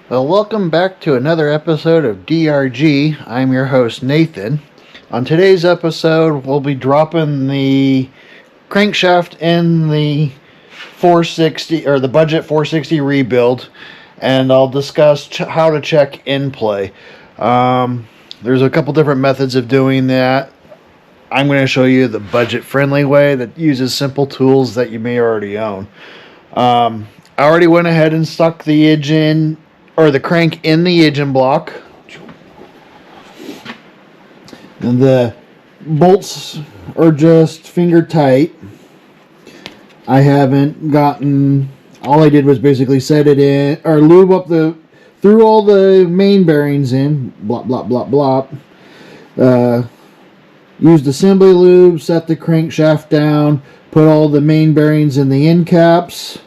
Well, welcome back to another episode of DRG. I'm your host, Nathan. On today's episode, we'll be dropping the crankshaft in the 460 or the budget 460 rebuild, and I'll discuss how to check Endplay. There's a couple different methods of doing that. I'm going to show you the budget-friendly way that uses simple tools that you may already own. I already went ahead and stuck the engine or the crank in the engine block. And the bolts are just finger tight. I haven't gotten, all I did was basically set it in, or lube up threw all the main bearings in, blop, blop, blop, blop. Used assembly lube, set the crankshaft down, put all the main bearings in the end caps,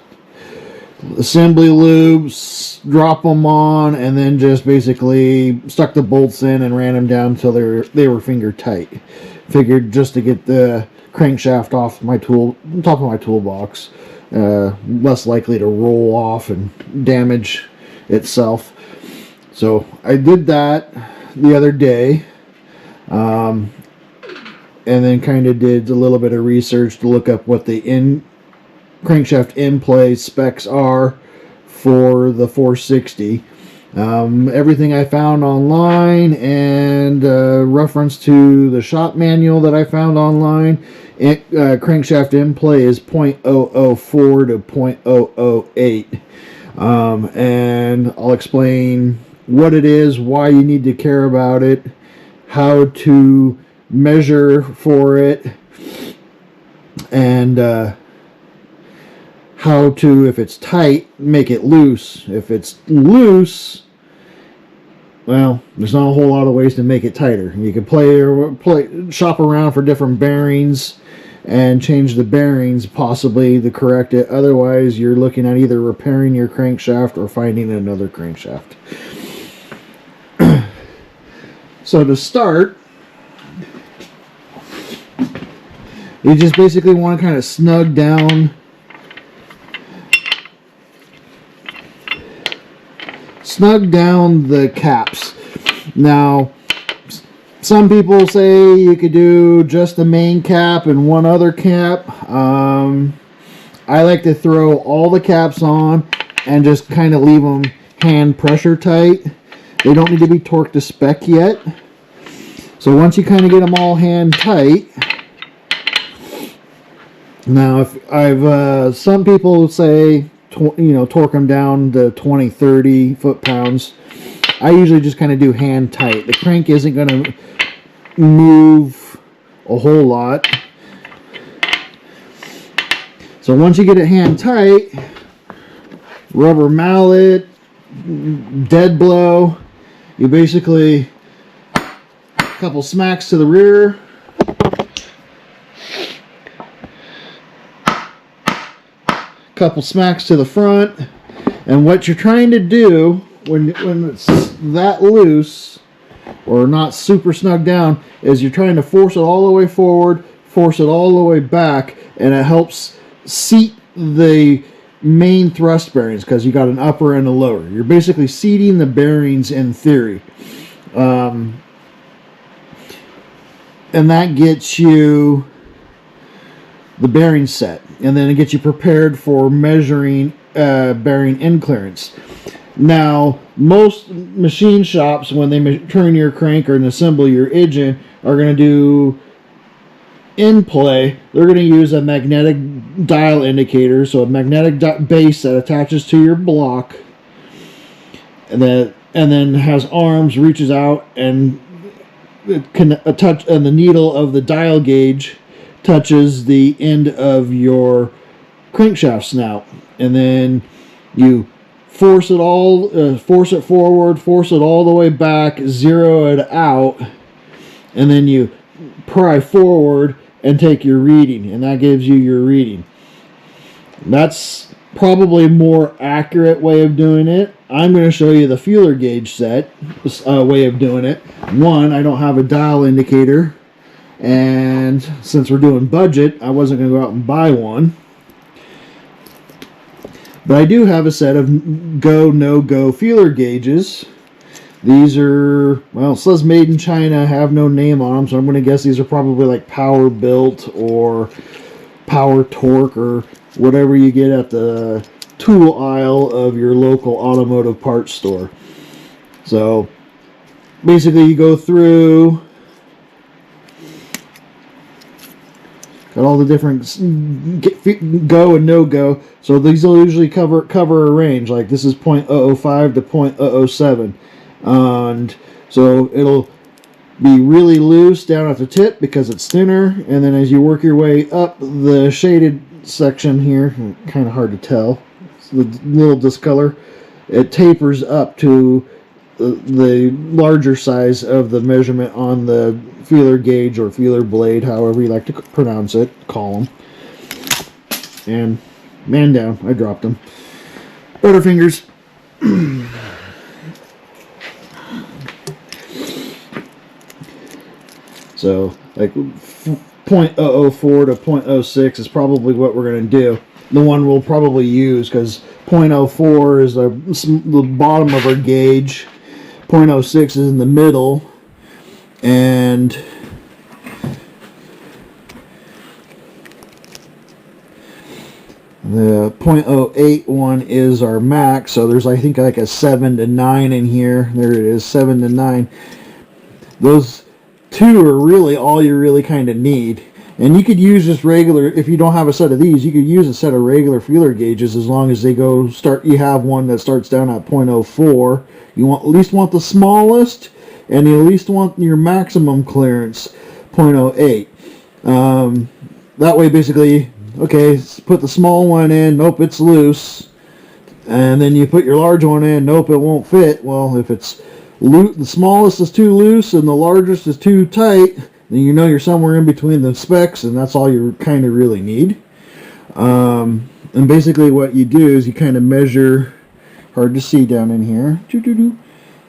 assembly lubes, drop them on, and then just basically stuck the bolts in and ran them down until they were finger tight. Figured just to get the crankshaft off my top of my toolbox, less likely to roll off and damage itself. So I did that the other day, and then kind of did a little bit of research to look up what the crankshaft Endplay specs are for the 460. Everything I found online and reference to the shop manual that I found online, crankshaft Endplay is 0.004 to 0.008. And I'll explain what it is, why you need to care about it, how to measure for it, and how to, if it's tight, make it loose. If it's loose, well, there's not a whole lot of ways to make it tighter. You can shop around for different bearings and change the bearings possibly to correct it. Otherwise, you're looking at either repairing your crankshaft or finding another crankshaft. So to start, you just basically want to kind of snug down the caps. Now, some people say you could do just the main cap and one other cap. I like to throw all the caps on and just kind of leave them hand pressure tight. They don't need to be torqued to spec yet. So once you kind of get them all hand tight, now if I've some people say torque them down to 20-30 foot-pounds. I usually just kind of do hand tight. The crank isn't going to move a whole lot. So once you get it hand tight, rubber mallet, dead blow, you basically a couple smacks to the rear, couple smacks to the front, and what you're trying to do when it's that loose or not super snug down is you're trying to force it all the way forward, force it all the way back, and it helps seat the main thrust bearings because you got an upper and a lower. You're basically seating the bearings in theory, and that gets you the bearing set, and then it gets you prepared for measuring bearing end clearance. Now, most machine shops, when they turn your crank or assemble your engine, are going to do Endplay. They're going to use a magnetic dial indicator, so a magnetic base that attaches to your block, and then has arms, reaches out, and it can touch, and the needle of the dial gauge touches the end of your crankshaft snout, and then you force it forward, force it all the way back, zero it out, and then you pry forward and take your reading, and that gives you your reading. That's probably a more accurate way of doing it. I'm going to show you the feeler gauge set way of doing it. One, I don't have a dial indicator, and since we're doing budget, I wasn't going to go out and buy one. But I do have a set of go, no-go feeler gauges. These are, well, it says made in China, have no name on them, so I'm going to guess these are probably like power built or power torque or whatever you get at the tool aisle of your local automotive parts store. So basically you go through, got all the different go and no go. So these will usually cover a range. Like this is 0.005 to 0.007, and so it'll be really loose down at the tip because it's thinner, and then as you work your way up the shaded section here, kind of hard to tell, it's the little discolor, it tapers up to the larger size of the measurement on the feeler gauge or feeler blade, however you like to pronounce it, call them. And man down, I dropped them. Butterfingers. So like 0.004 to 0.06 is probably what we're going to do. The one we'll probably use, because 0.04 is the bottom of our gauge, 0.06 is in the middle, and the 0.08 one is our max. So there's, I think, like a 7 to 9 in here. There it is, 7 to 9. Those two are really all you really kind of need. And you could use just regular, if you don't have a set of these, you could use a set of regular feeler gauges as long as they go you have one that starts down at 0.04. You at least want the smallest, and you at least want your maximum clearance 0.08. That way basically, okay, put the small one in, nope, it's loose. And then you put your large one in, nope, it won't fit. Well, if it's the smallest is too loose and the largest is too tight, then you know you're somewhere in between the specs, and that's all you kind of really need. And basically what you do is you kind of measure, hard to see down in here,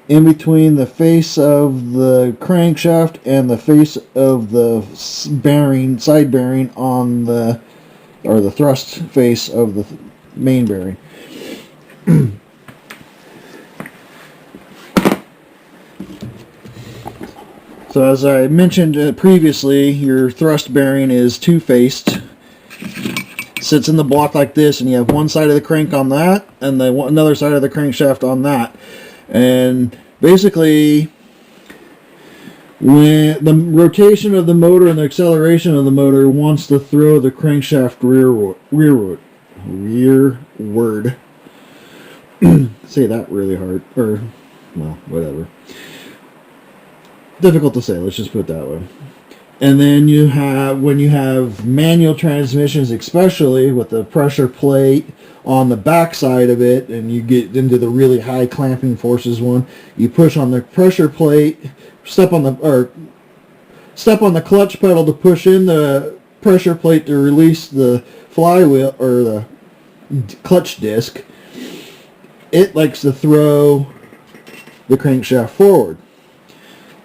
in between the face of the crankshaft and the face of the bearing, side bearing on the, or the thrust face of the main bearing. So as I mentioned previously, your thrust bearing is two-faced. Sits in the block like this, and you have one side of the crank on that, and another side of the crankshaft on that. And basically, when the rotation of the motor and the acceleration of the motor wants to throw the crankshaft rearward. Say that really hard, or well, whatever. Difficult to say, let's just put it that way. And then you have, when you have manual transmissions, especially with the pressure plate on the back side of it, and you get into the really high clamping forces one, you push on the pressure plate, step on the clutch pedal to push in the pressure plate to release the flywheel or the clutch disc. It likes to throw the crankshaft forward.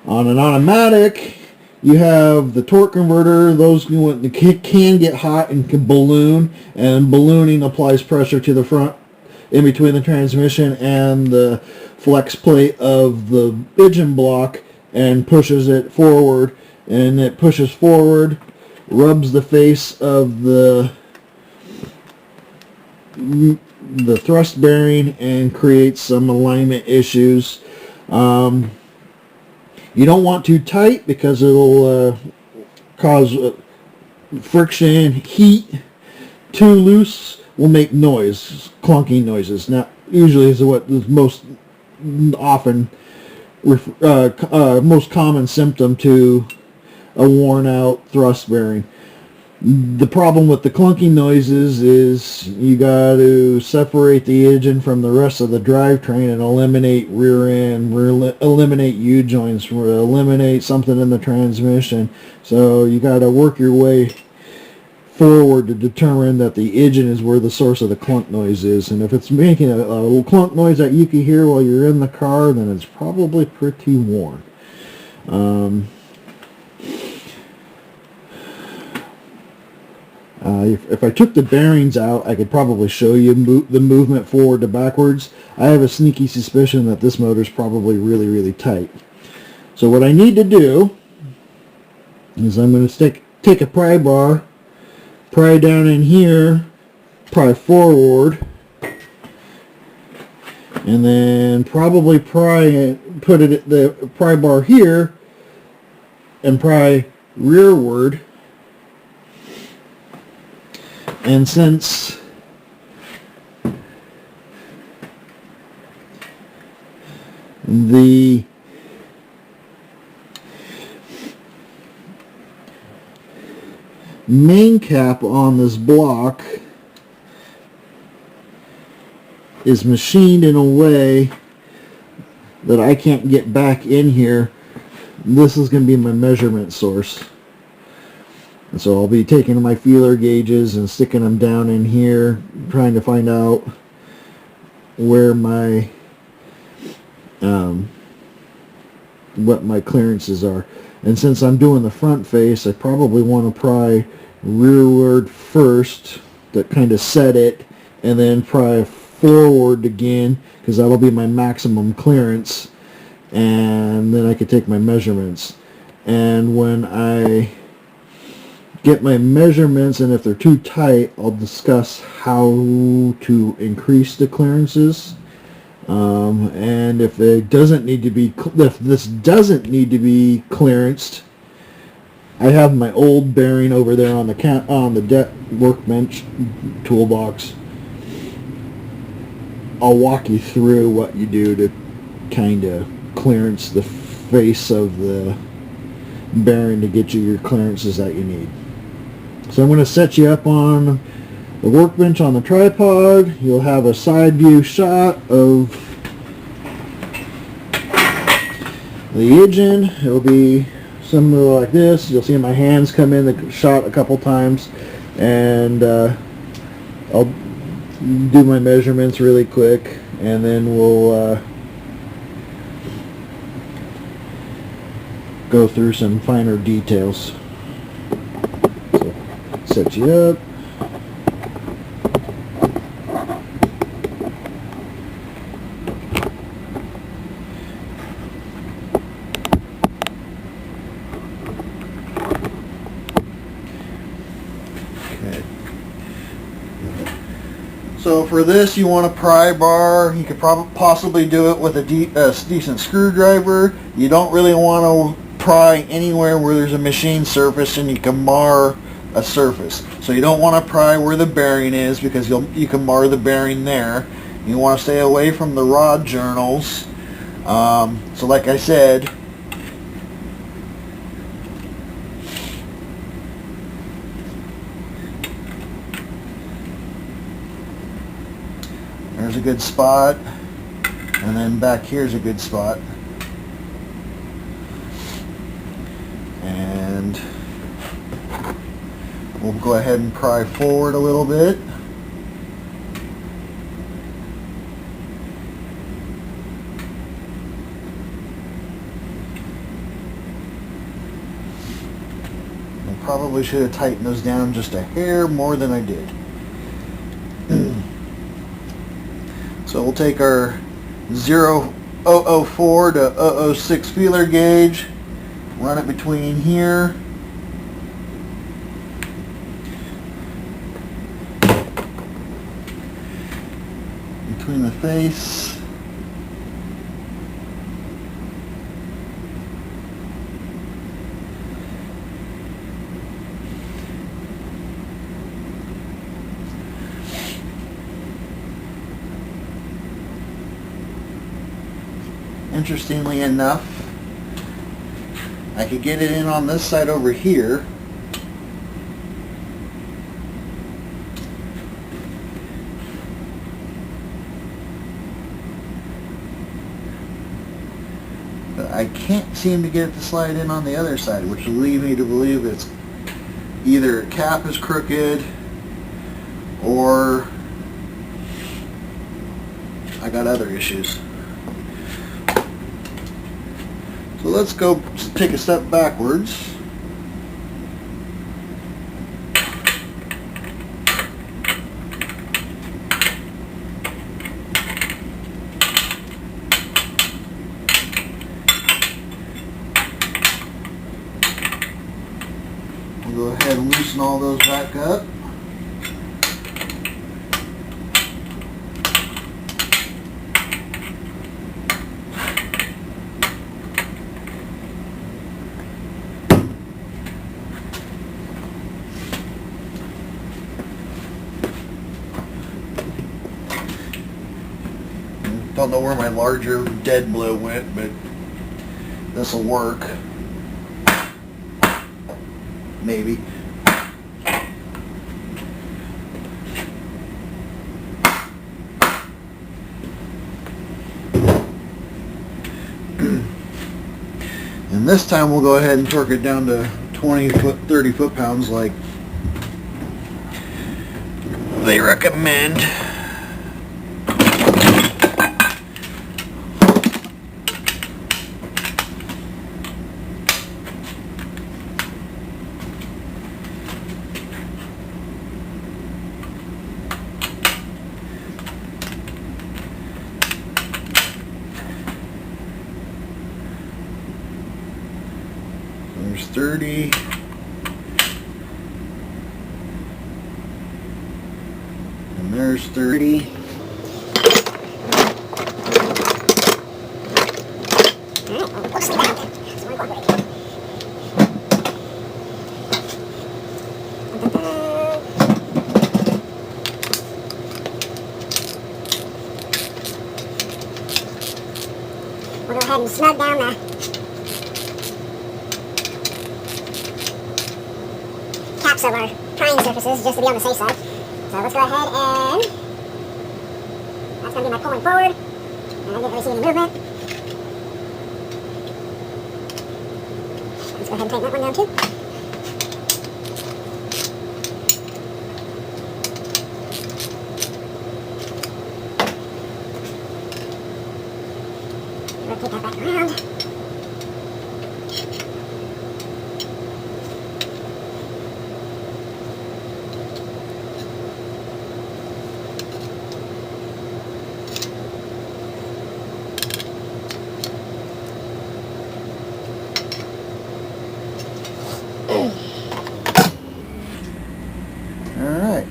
On an automatic, you have the torque converter. Those can get hot and can balloon, and ballooning applies pressure to the front in between the transmission and the flex plate of the engine block and pushes it forward, and it pushes forward, rubs the face of the thrust bearing and creates some alignment issues. You don't want too tight because it'll cause friction, heat. Too loose will make noise, clunking noises. Now, usually is what is most often, most common symptom to a worn out thrust bearing. The problem with the clunking noises is you got to separate the engine from the rest of the drivetrain and eliminate rear end, eliminate U-joints, eliminate something in the transmission. So you got to work your way forward to determine that the engine is where the source of the clunk noise is. And if it's making a little clunk noise that you can hear while you're in the car, then it's probably pretty worn. If I took the bearings out, I could probably show you the movement forward to backwards. I have a sneaky suspicion that this motor is probably really, really tight. So what I need to do is I'm going to take a pry bar, pry down in here, pry forward, and then probably put the pry bar here and pry rearward. And since the main cap on this block is machined in a way that I can't get back in here, this is going to be my measurement source. And so I'll be taking my feeler gauges and sticking them down in here, trying to find out where my what my clearances are. And since I'm doing the front face, I probably want to pry rearward first to kind of set it, and then pry forward again, because that'll be my maximum clearance, and then I can take my measurements. And when I get my measurements, and if they're too tight, I'll discuss how to increase the clearances. And if it doesn't need to be, if this doesn't need to be clearanced, I have my old bearing over there on the workbench toolbox. I'll walk you through what you do to kind of clearance the face of the bearing to get you your clearances that you need. So I'm going to set you up on the workbench on the tripod. You'll have a side view shot of the engine. It'll be something like this. You'll see my hands come in the shot a couple times, and I'll do my measurements really quick, and then we'll go through some finer details. So, set you up. So for this, you want a pry bar. You could possibly do it with a decent screwdriver. You don't really want to pry anywhere where there's a machine surface and you can mar a surface. So you don't want to pry where the bearing is, because you can mar the bearing there. You want to stay away from the rod journals. So like I said, there's a good spot, and then back here's a good spot. And we'll go ahead and pry forward a little bit. I probably should have tightened those down just a hair more than I did. So we'll take our 004 to 006 feeler gauge, run it between here, between the face, interestingly enough, I could get it in on this side over here. But I can't seem to get it to slide in on the other side, which will lead me to believe it's either cap is crooked or I got other issues. So let's go take a step backwards. loosen all those back up. Don't know where my larger dead blow went, but this will work. Maybe. And this time we'll go ahead and torque it down to 20 foot, 30 foot-pounds like they recommend. There's 30. And there's 30. We'll go ahead and snug down the caps of our prying surfaces just to be on the safe side. So let's go ahead and that's going to be my pulling forward. And I didn't really see any movement. Let's go ahead and tighten that one down too. Rotate that back around. All right.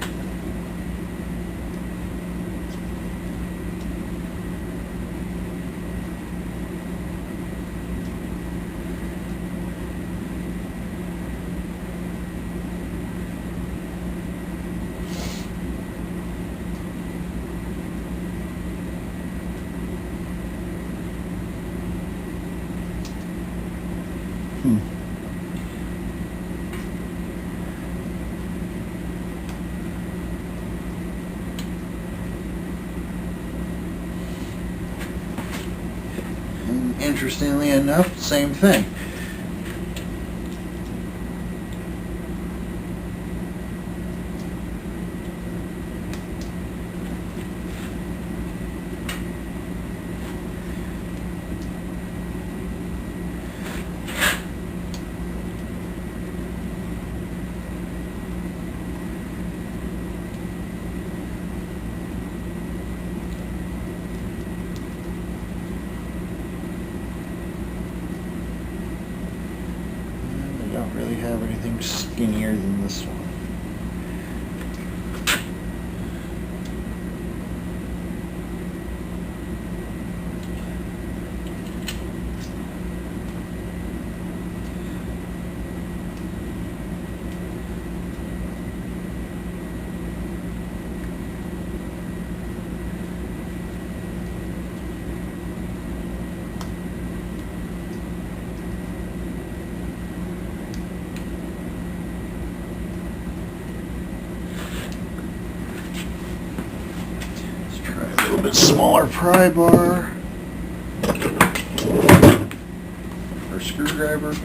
And interestingly enough, same thing. Don't really have anything skinnier than this one. A little bit smaller pry bar or screwdriver.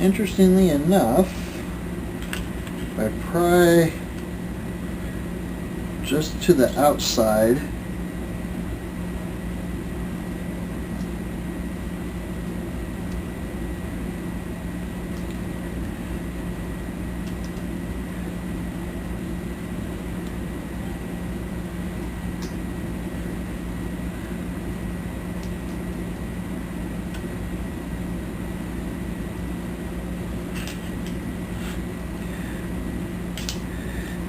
interestingly enough, if I pry just to the outside,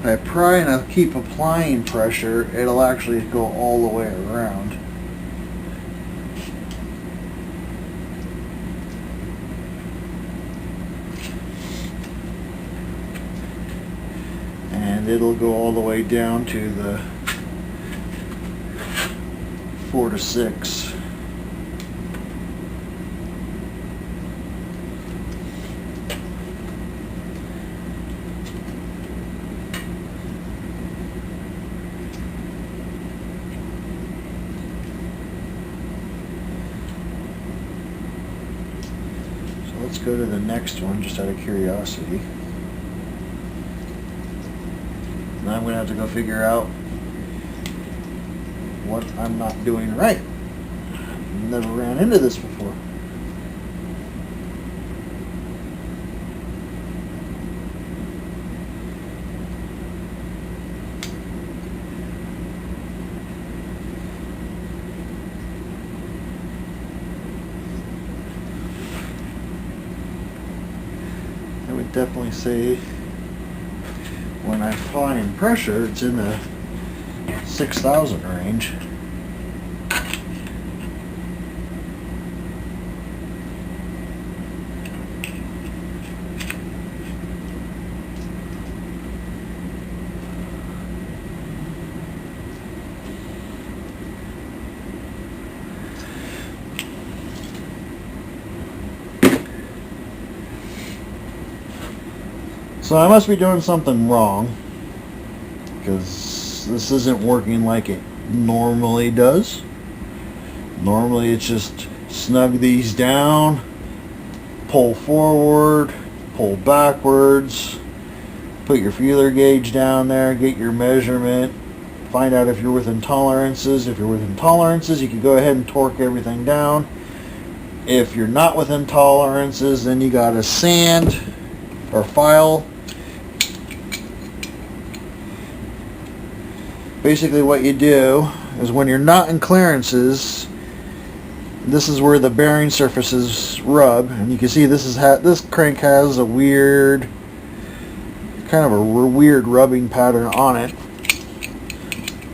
if I pry and I keep applying pressure, it'll actually go all the way around. And it'll go all the way down to the 4 to 6. Let's go to the next one, just out of curiosity. Now I'm going to have to go figure out what I'm not doing right. Never ran into this before. I would definitely say when I'm applying pressure, it's in the 6,000 range. So I must be doing something wrong, because this isn't working like it normally does. Normally it's just snug these down, pull forward, pull backwards, put your feeler gauge down there, get your measurement, find out if you're within tolerances. If you're within tolerances, you can go ahead and torque everything down. If you're not within tolerances, then you gotta sand or file. Basically what you do is when you're not in clearances, this is where the bearing surfaces rub, and you can see this crank has a weird, kind of a weird rubbing pattern on it,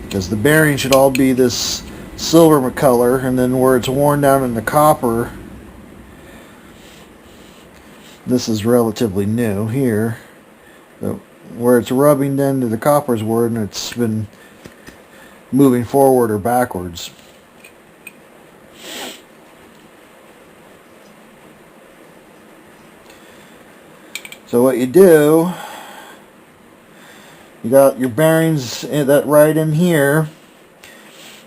because the bearing should all be this silver color, and then where it's worn down into copper, this is relatively new here, but where it's rubbing down to the copper's word, and it's been moving forward or backwards. So what you do, you got your bearings that right in here,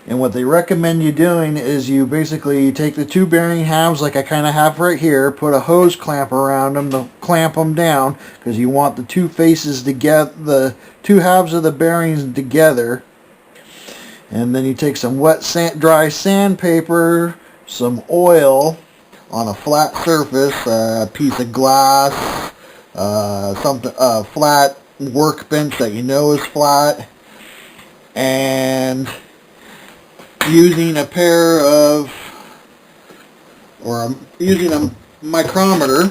and what they recommend you doing is you basically take the two bearing halves like I kind of have right here, put a hose clamp around them to clamp them down, because you want the two faces together, the two halves of the bearings together. And then you take some wet dry sandpaper, some oil on a flat surface, a piece of glass, a flat workbench that you know is flat, and using a pair of, using a micrometer,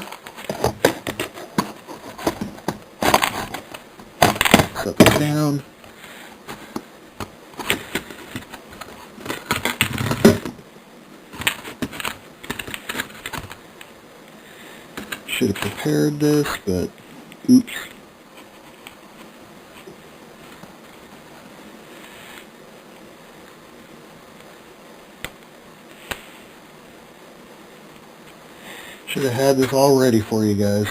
set this down. Should have prepared this, but oops. Should have had this all ready for you guys.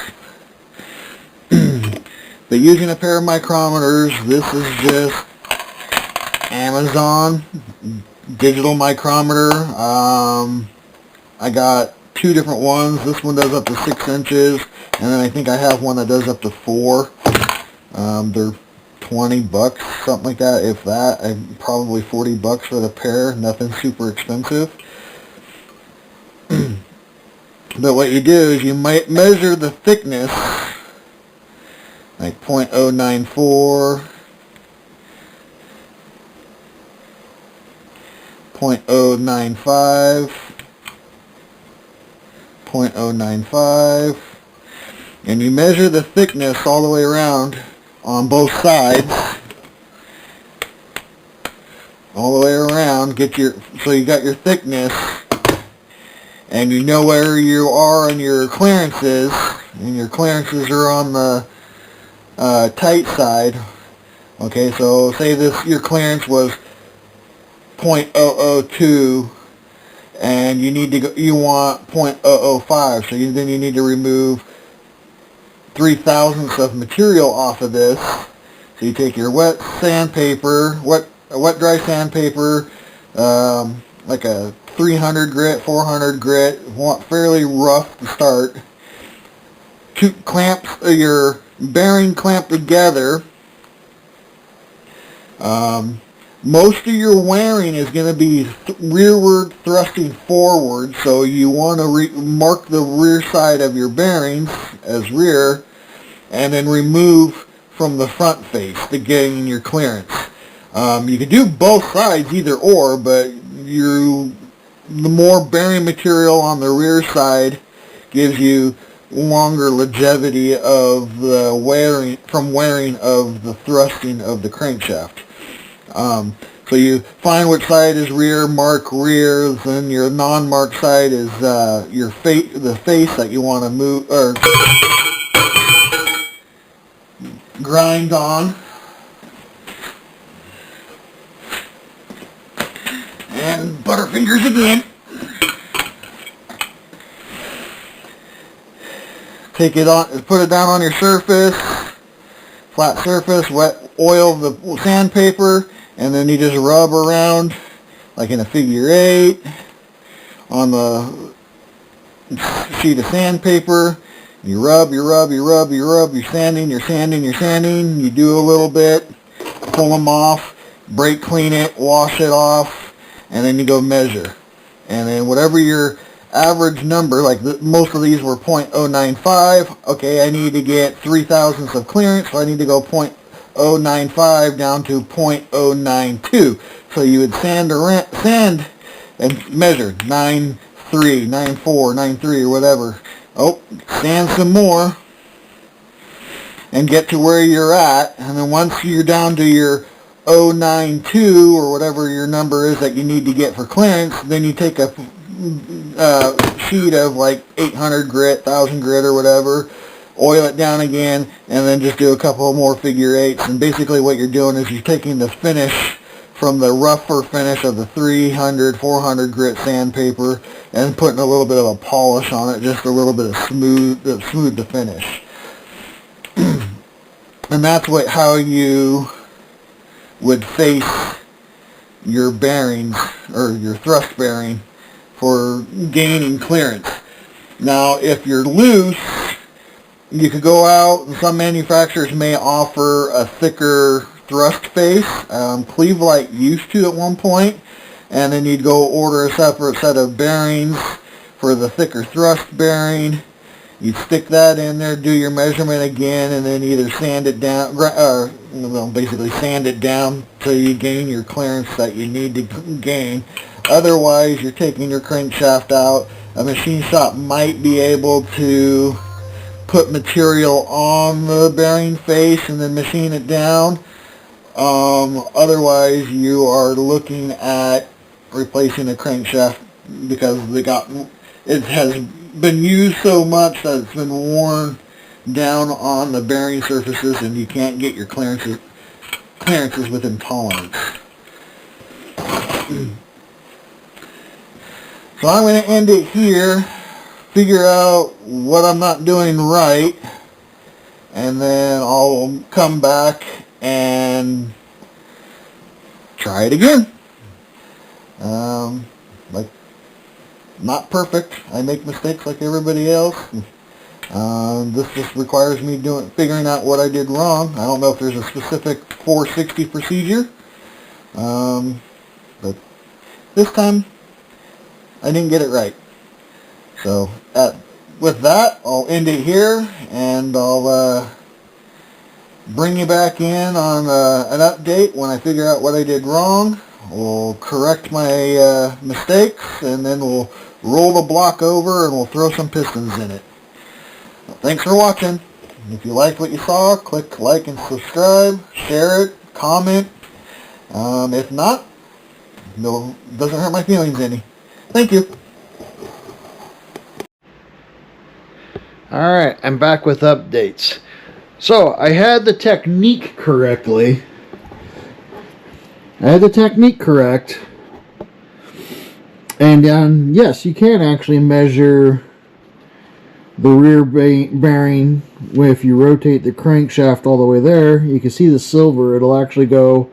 But using a pair of micrometers, this is just Amazon digital micrometer. I got two different ones. This one does up to 6 inches, and then I think I have one that does up to 4. They're $20, something like that, if that. Probably $40 for the pair. Nothing super expensive. But what you do is you might measure the thickness, like 0.094, 0.095, 0.095, and you measure the thickness all the way around on both sides, all the way around. So you got your thickness, and you know where you are on your clearances, and your clearances are on the tight side. Okay, so say your clearance was 0.002, and you want 0.005, so then you need to remove 3/1000ths of material off of this. So you take your wet sandpaper, wet dry sandpaper, like a 300 grit, 400 grit, want fairly rough to start. Clamps your bearing clamped together. Most of your wearing is going to be rearward thrusting forward, so you want to mark the rear side of your bearings as rear, and then remove from the front face to gain your clearance. You can do both sides, either or, but the more bearing material on the rear side gives you longer longevity of the wearing of the thrusting of the crankshaft. So you find which side is rear, mark rear, then your non-marked side is the face that you want to move or grind on. And butterfingers again. Take it on, put it down on your surface, flat surface, oil the sandpaper, and then you just rub around like in a figure 8 on the sheet of sandpaper. You rub, you're sanding, you do a little bit, pull them off, brake clean it, wash it off, and then you go measure. And then whatever your average number, like most of these were 0.095, okay, I need to get 3/1000ths of clearance, so I need to go 0.095 down to 0.092. So you would sand and measure 9.3, 9.4, 9.3 or whatever. Oh, sand some more and get to where you're at, and then once you're down to your 0.92 or whatever your number is that you need to get for clearance, then you take a sheet of like 800 grit, 1000 grit or whatever, oil it down again, and then just do a couple more figure 8s. And basically what you're doing is you're taking the finish from the rougher finish of the 300, 400 grit sandpaper and putting a little bit of a polish on it, just a little bit of smooth the finish. And that's how you would face your bearings or your thrust bearing for gaining clearance. Now, if you're loose, you could go out, and some manufacturers may offer a thicker thrust face. Cleveland used to at one point, and then you'd go order a separate set of bearings for the thicker thrust bearing. You'd stick that in there, do your measurement again, and then either sand it down, basically sand it down till you gain your clearance that you need to gain. Otherwise, you're taking your crankshaft out. A machine shop might be able to put material on the bearing face and then machine it down. Otherwise, you are looking at replacing the crankshaft because it has been used so much that it's been worn down on the bearing surfaces, and you can't get your clearances within tolerance. So I'm going to end it here, figure out what I'm not doing right, and then I'll come back and try it again. not perfect. I make mistakes like everybody else. This just requires me figuring out what I did wrong. I don't know if there's a specific 460 procedure, but this time I didn't get it right. So with that, I'll end it here, and I'll bring you back in on an update when I figure out what I did wrong. We'll correct my mistakes, and then we'll roll the block over and we'll throw some pistons in it. Well, thanks for watching. If you liked what you saw, click like and subscribe, share it, comment. If not, no, doesn't hurt my feelings any. Thank you. Alright, I'm back with updates. So, I had the technique correctly. I had the technique correct. And yes, you can actually measure the rear bearing. If you rotate the crankshaft all the way there, you can see the silver. It'll actually go,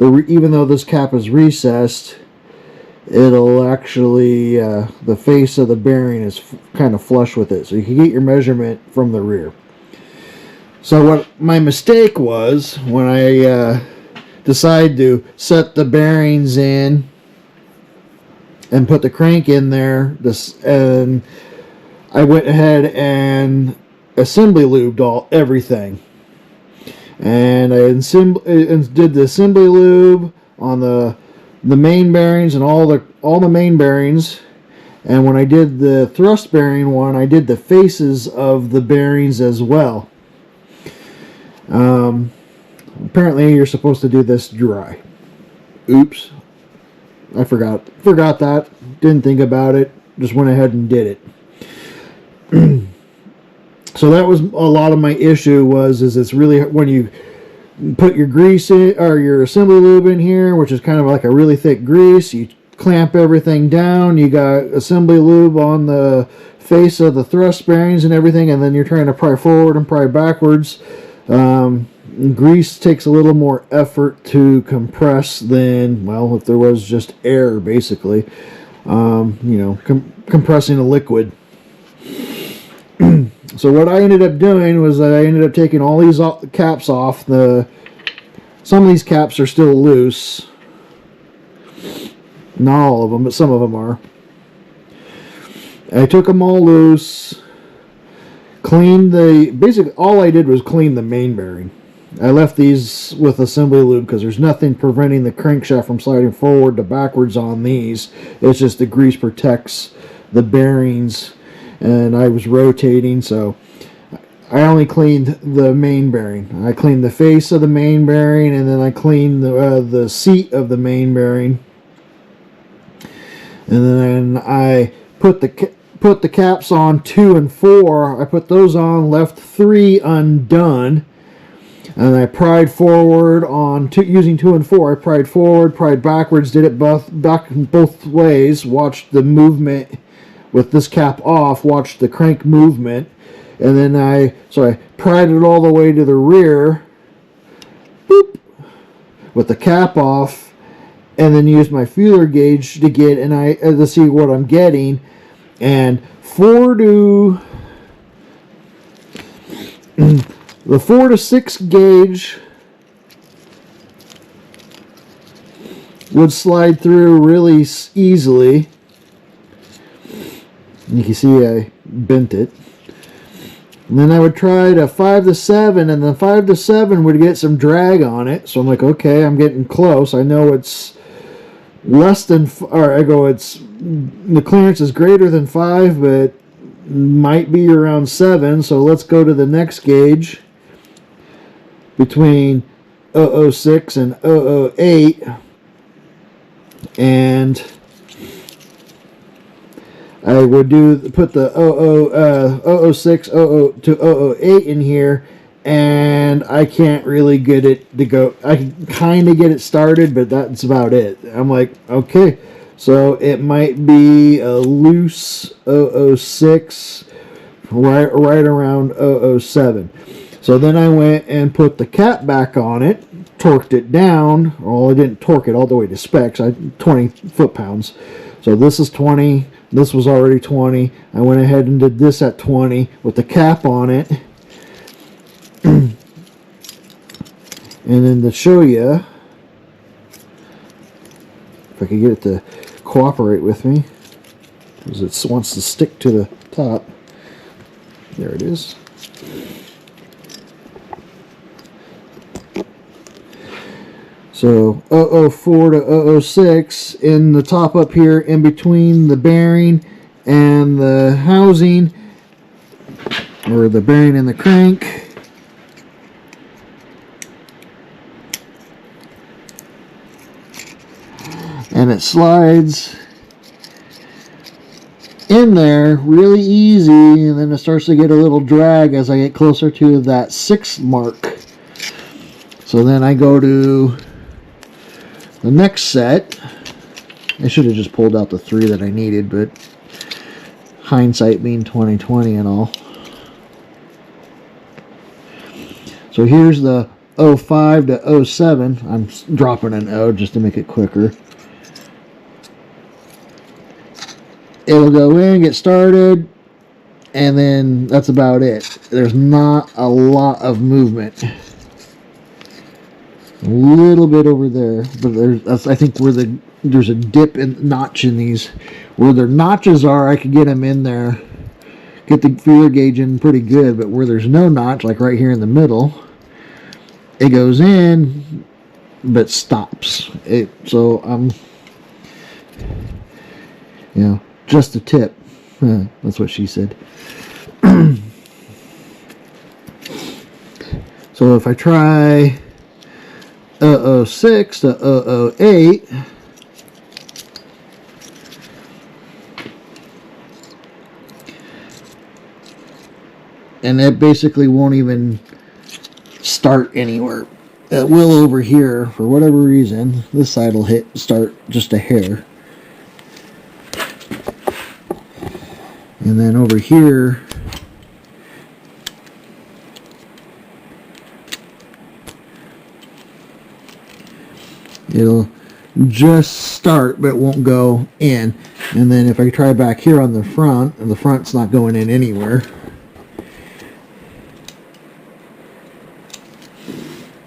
even though this cap is recessed, it'll actually, the face of the bearing is kind of flush with it. So you can get your measurement from the rear. So what my mistake was, when I decided to set the bearings in and put the crank in there, and I went ahead and assembly lubed everything. And I did the assembly lube on the main bearings and all the main bearings. And when I did the thrust bearing one, I did the faces of the bearings as well. Apparently you're supposed to do this dry. Oops. I forgot that. Didn't think about it. Just went ahead and did it. So that was a lot of my issue is it's really when you put your grease in, or your assembly lube in here, which is kind of like a really thick grease, you clamp everything down, you got assembly lube on the face of the thrust bearings and everything, and then you're trying to pry forward and pry backwards. Grease takes a little more effort to compress than, well, if there was just air, basically. Compressing a liquid. So what I ended up doing was that I ended up taking all these caps off. Some of these caps are still loose. Not all of them, but some of them are. I took them all loose. Basically all I did was clean the main bearing. I left these with assembly lube because there's nothing preventing the crankshaft from sliding forward to backwards on these. It's just the grease protects the bearings, and I was rotating, so I only cleaned the main bearing. I cleaned the face of the main bearing, and then I cleaned the seat of the main bearing, and then I put the caps on 2 and 4. I put those on, left 3 undone, and I pried forward on using 2 and 4. I pried forward, pried backwards, did it both ways. Watched the movement with this cap off. Watched the crank movement, and then I pried it all the way to the rear, boop, with the cap off, and then used my feeler gauge to get to see what I'm getting. And the 4 to 6 gauge would slide through really easily. You can see I bent it. And then I would try to 5 to 7, and the 5 to 7 would get some drag on it. So I'm like, okay, I'm getting close. I know it's less than, the clearance is greater than 5, but might be around 7. So let's go to the next gauge between 006 and 008, and I would put the 006 to 008 in here, and I can't really get it to go. I can kind of get it started, but that's about it. I'm like, okay, so it might be a loose 006 right around 007. So then I went and put the cap back on it, torqued it down. Well, I didn't torque it all the way to specs. 20 foot-pounds. So this is 20, This was already 20. I went ahead and did this at 20 with the cap on it. And then to show you, if I could get it to cooperate with me, because it wants to stick to the top. There it is. So 004 to 006 in the top up here, in between the bearing and the housing, or the bearing and the crank. And it slides in there really easy, and then it starts to get a little drag as I get closer to that 6 mark. So then I go to the next set. I should have just pulled out the 3 that I needed, but hindsight being 20/20 and all. So here's the 05 to 07. I'm dropping an O just to make it quicker. It'll go in, get started, and then that's about it. There's not a lot of movement. A little bit over there, but that's, I think, where there's a dip and notch in these. Where their notches are, I could get them in there, get the feeler gauge in pretty good. But where there's no notch, like right here in the middle, it goes in, but stops. So I'm, just a tip. That's what she said. So if I try 006 to 008, and it basically won't even start anywhere. It will over here for whatever reason. This side will start just a hair. And then over here, it'll just start, but it won't go in. And then if I try back here on the front, and the front's not going in anywhere,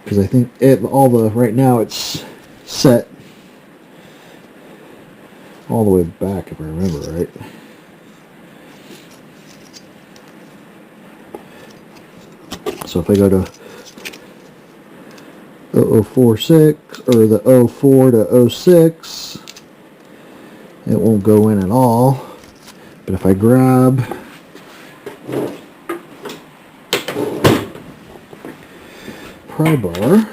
because I think right now it's set all the way back, if I remember right. So if I go to 0046 or the 04 to 06, it won't go in at all. But if I grab pry bar,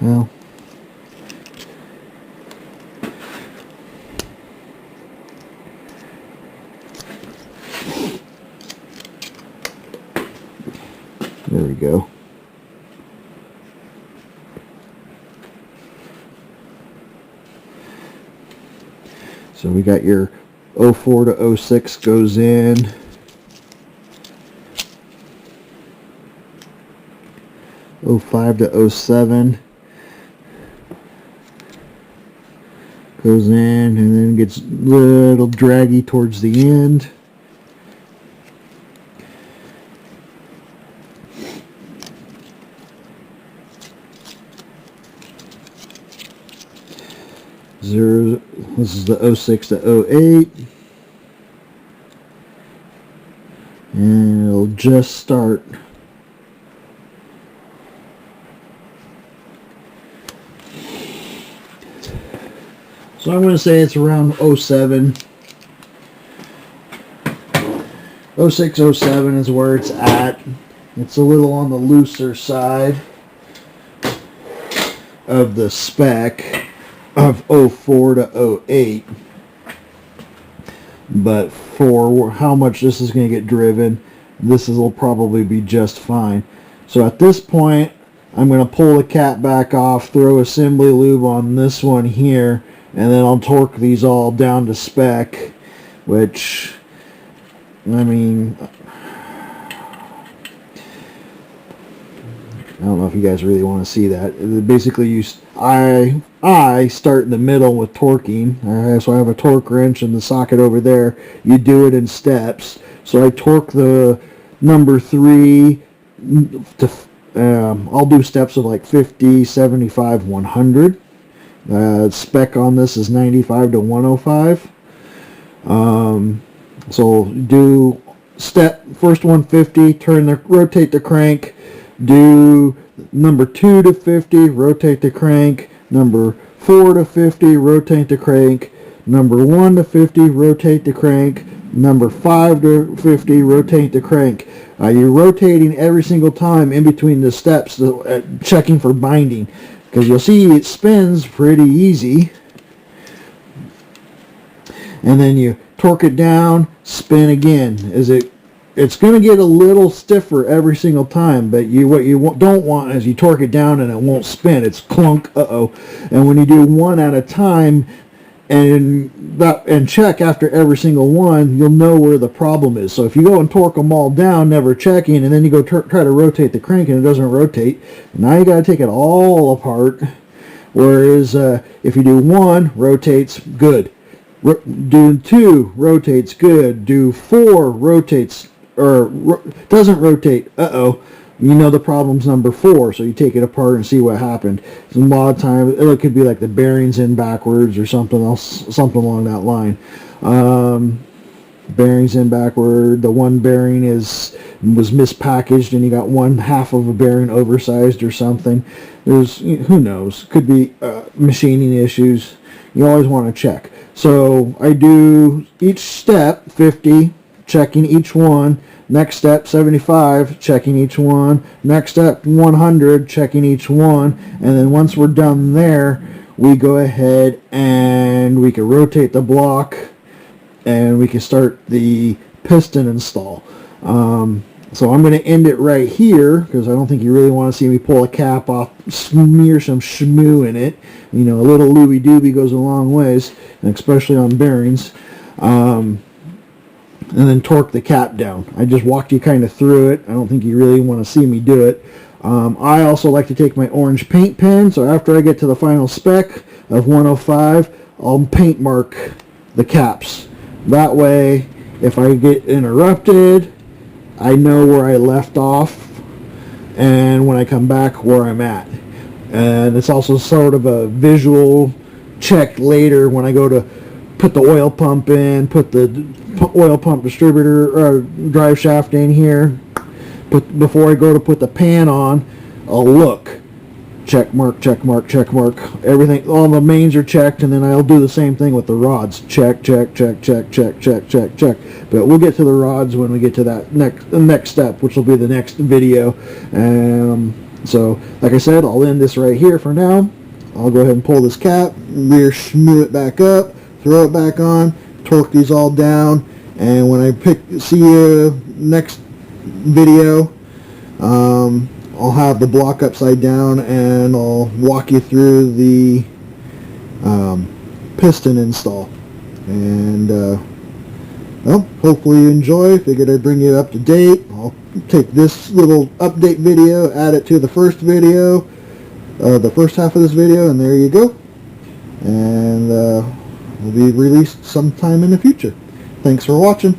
well, there we go. So we got your 04 to 06 goes in. 05 to 07 goes in, and then gets a little draggy towards the end. This is the 06 to 08, and it'll just start. So I'm going to say it's around 07. 06, 07 is where it's at. It's a little on the looser side of the spec of 04 to 08. But for how much this is going to get driven, this will probably be just fine. So at this point, I'm going to pull the cap back off, throw assembly lube on this one here, and then I'll torque these all down to spec, which, I mean, I don't know if you guys really want to see that. Basically, I start in the middle with torquing. So I have a torque wrench in the socket over there. You do it in steps. So I torque the number 3 to, I'll do steps of like 50, 75, 100. Spec on this is 95 to 105. So do step, first one 50, rotate the crank. Do number 2 to 50, rotate the crank. Number 4 to 50, rotate the crank. Number 1 to 50, rotate the crank. Number 5 to 50, rotate the crank. You're rotating every single time in between the steps, checking for binding, because you'll see it spins pretty easy. And then you torque it down, spin again. It's going to get a little stiffer every single time, but what you don't want is you torque it down and it won't spin. It's clunk, uh-oh. And when you do one at a time and check after every single one, you'll know where the problem is. So if you go and torque them all down, never checking, and then you go try to rotate the crank and it doesn't rotate, now you got to take it all apart. Whereas if you do 1, rotates, good. Do 2, rotates, good. Do 4, rotates, or doesn't rotate, uh-oh. You know the problem's number 4, so you take it apart and see what happened. So a lot of times it could be like the bearings in backwards or something else, something along that line. Bearings in backward. The one bearing was mispackaged, and you got one half of a bearing oversized or something. Who knows? Could be machining issues. You always want to check. So I do each step 50, checking each one. Next step 75, checking each one. Next step 100, checking each one. And then once we're done there, we go ahead and we can rotate the block and we can start the piston install. So I'm going to end it right here because I don't think you really want to see me pull a cap off, smear some schmoo in it. You know, a little looby dooby goes a long ways, and especially on bearings. And then torque the cap down. I just walked you kind of through it. I don't think you really want to see me do it. I also like to take my orange paint pen, so after I get to the final spec of 105, I'll paint mark the caps. That way, if I get interrupted, I know where I left off, and when I come back, where I'm at. And it's also sort of a visual check later when I go to put the oil pump in, put the oil pump distributor or drive shaft in here. Before I go to put the pan on, I'll look. Check mark, check mark, check mark. Everything, all the mains are checked, and then I'll do the same thing with the rods. Check, check, check, check, check, check, check, check. But we'll get to the rods when we get to that next step, which will be the next video. So, like I said, I'll end this right here for now. I'll go ahead and pull this cap, rear schmoo it back up, throw it back on, torque these all down, and when I see you next video, I'll have the block upside down and I'll walk you through the piston install. And well, hopefully you enjoy. Figured I'd bring you up to date. I'll take this little update video, add it to the first video, the first half of this video, and there you go. And will be released sometime in the future. Thanks for watching.